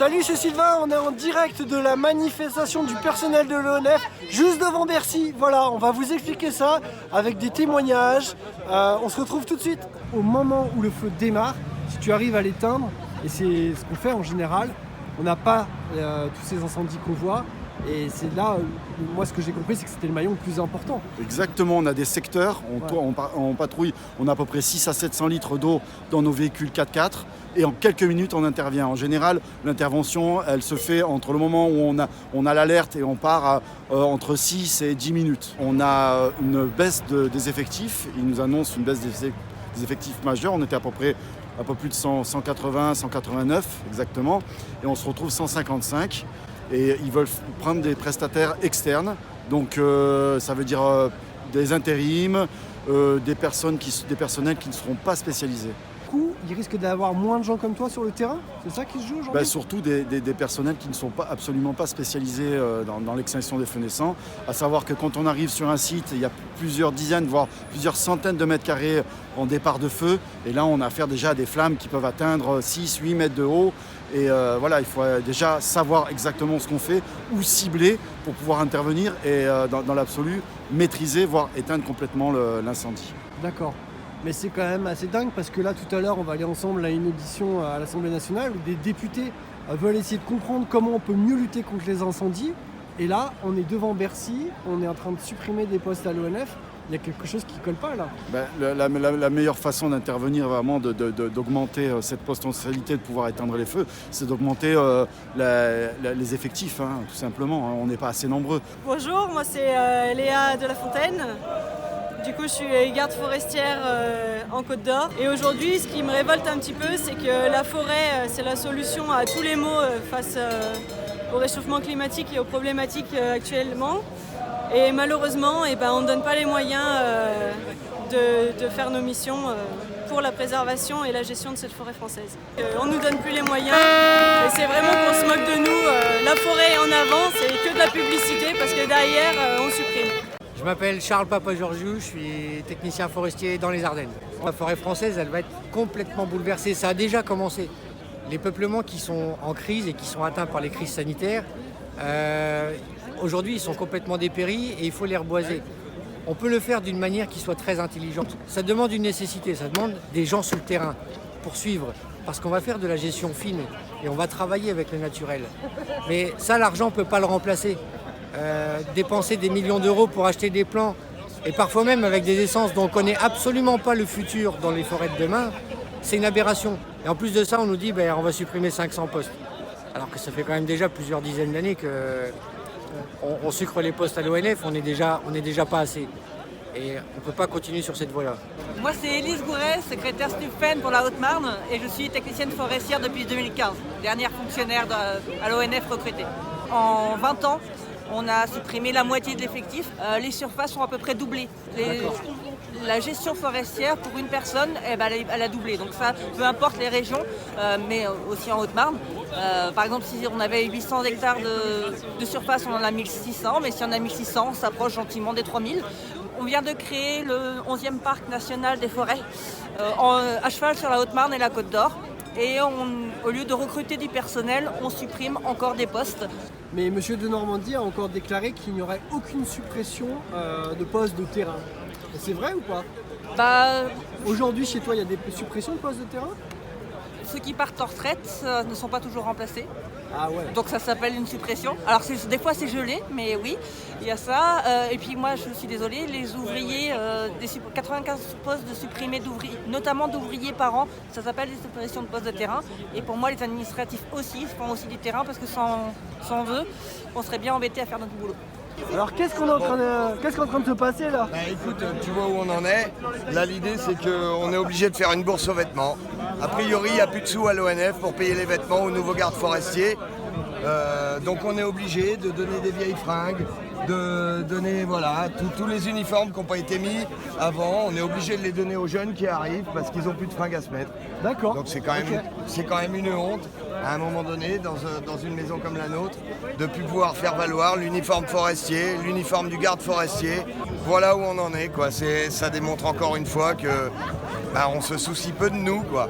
Salut, c'est Sylvain, on est en direct de la manifestation du personnel de l'ONF, juste devant Bercy. Voilà, on va vous expliquer ça avec des témoignages. On se retrouve tout de suite. Au moment où le feu démarre, si tu arrives à l'éteindre, et c'est ce qu'on fait en général, on n'a pas tous ces incendies qu'on voit. Et c'est là, moi ce que j'ai compris, c'est que c'était le maillon le plus important. Exactement, on a des secteurs, on patrouille, on a à peu près 6 à 700 litres d'eau dans nos véhicules 4x4 et en quelques minutes on intervient. En général, l'intervention, elle se fait entre le moment où on a l'alerte et on part entre 6 et 10 minutes. On a une baisse des effectifs, ils nous annoncent une baisse des effectifs majeure, on était à peu près un peu plus de 180, 189 exactement, et on se retrouve 155. Et ils veulent prendre des prestataires externes, donc ça veut dire des intérims, des personnels qui ne seront pas spécialisés. Du coup, il risque d'avoir moins de gens comme toi sur le terrain? C'est ça qui se joue aujourd'hui? Surtout des personnels qui ne sont absolument pas spécialisés dans l'extinction des feux naissants. À savoir que quand on arrive sur un site, il y a plusieurs dizaines, voire plusieurs centaines de mètres carrés en départ de feu. Et là, on a affaire déjà à des flammes qui peuvent atteindre 6-8 mètres de haut. Et voilà, il faut déjà savoir exactement ce qu'on fait, où cibler pour pouvoir intervenir et dans l'absolu, maîtriser, voire éteindre complètement l'incendie. D'accord. Mais c'est quand même assez dingue parce que là, tout à l'heure, on va aller ensemble à une audition à l'Assemblée nationale où des députés veulent essayer de comprendre comment on peut mieux lutter contre les incendies. Et là, on est devant Bercy, on est en train de supprimer des postes à l'ONF. Il y a quelque chose qui ne colle pas là. La meilleure façon d'intervenir, vraiment d'augmenter cette potentialité de pouvoir éteindre les feux, c'est d'augmenter les effectifs, tout simplement. On n'est pas assez nombreux. Bonjour, moi c'est Léa de la Fontaine. Du coup, je suis garde forestière en Côte d'Or. Et aujourd'hui, ce qui me révolte un petit peu, c'est que la forêt, c'est la solution à tous les maux face au réchauffement climatique et aux problématiques actuellement. Et malheureusement, on ne donne pas les moyens de faire nos missions pour la préservation et la gestion de cette forêt française. On ne nous donne plus les moyens et c'est vraiment qu'on se moque de nous. La forêt est en avant, c'est que de la publicité parce que derrière, on supprime. Je m'appelle Charles Papa-Georgiou, je suis technicien forestier dans les Ardennes. La forêt française, elle va être complètement bouleversée. Ça a déjà commencé. Les peuplements qui sont en crise et qui sont atteints par les crises sanitaires, aujourd'hui, ils sont complètement dépéris et il faut les reboiser. On peut le faire d'une manière qui soit très intelligente. Ça demande une nécessité, ça demande des gens sur le terrain pour suivre. Parce qu'on va faire de la gestion fine et on va travailler avec le naturel. Mais ça, l'argent ne peut pas le remplacer. Dépenser des millions d'euros pour acheter des plants et parfois même avec des essences dont on ne connaît absolument pas le futur dans les forêts de demain, c'est une aberration. Et en plus de ça, on nous dit on va supprimer 500 postes. Alors que ça fait quand même déjà plusieurs dizaines d'années qu'on sucre les postes à l'ONF, on n'est déjà pas assez. Et on ne peut pas continuer sur cette voie-là. Moi c'est Élise Gouret, secrétaire SNUFEN pour la Haute-Marne et je suis technicienne forestière depuis 2015, dernière fonctionnaire à l'ONF recrutée. En 20 ans, on a supprimé la moitié de l'effectif. Les surfaces ont à peu près doublé. La gestion forestière pour une personne, elle a doublé. Donc ça, peu importe les régions, mais aussi en Haute-Marne. Par exemple, si on avait 800 hectares de surface, on en a 1600. Mais si on a 1600, on s'approche gentiment des 3000. On vient de créer le 11e parc national des forêts, à cheval sur la Haute-Marne et la Côte d'Or. Et au lieu de recruter du personnel, on supprime encore des postes. Mais M. de Normandie a encore déclaré qu'il n'y aurait aucune suppression de postes de terrain. C'est vrai ou pas? Aujourd'hui, chez toi, il y a des suppressions de postes de terrain? Ceux qui partent en retraite ne sont pas toujours remplacés. Ah ouais. Donc ça s'appelle une suppression. Alors des fois c'est gelé, mais oui, il y a ça. Et puis moi je suis désolée, les ouvriers, 95 postes de supprimés d'ouvriers, notamment d'ouvriers par an, ça s'appelle des suppressions de postes de terrain. Et pour moi les administratifs aussi font aussi du terrain parce que sans eux, on serait bien embêtés à faire notre boulot. Alors qu'est-ce qu'on est en train de se passer là? Écoute, tu vois où on en est. Là l'idée c'est qu'on est obligé de faire une bourse aux vêtements. A priori il n'y a plus de sous à l'ONF pour payer les vêtements aux nouveaux gardes forestiers. Donc on est obligé de donner des vieilles fringues, de donner tous les uniformes qui n'ont pas été mis avant. On est obligé de les donner aux jeunes qui arrivent parce qu'ils n'ont plus de fringues à se mettre. D'accord. Donc c'est quand même une honte à un moment donné dans une maison comme la nôtre de ne plus pouvoir faire valoir l'uniforme forestier, l'uniforme du garde forestier. Voilà où on en est, quoi. Ça démontre encore une fois que on se soucie peu de nous, quoi.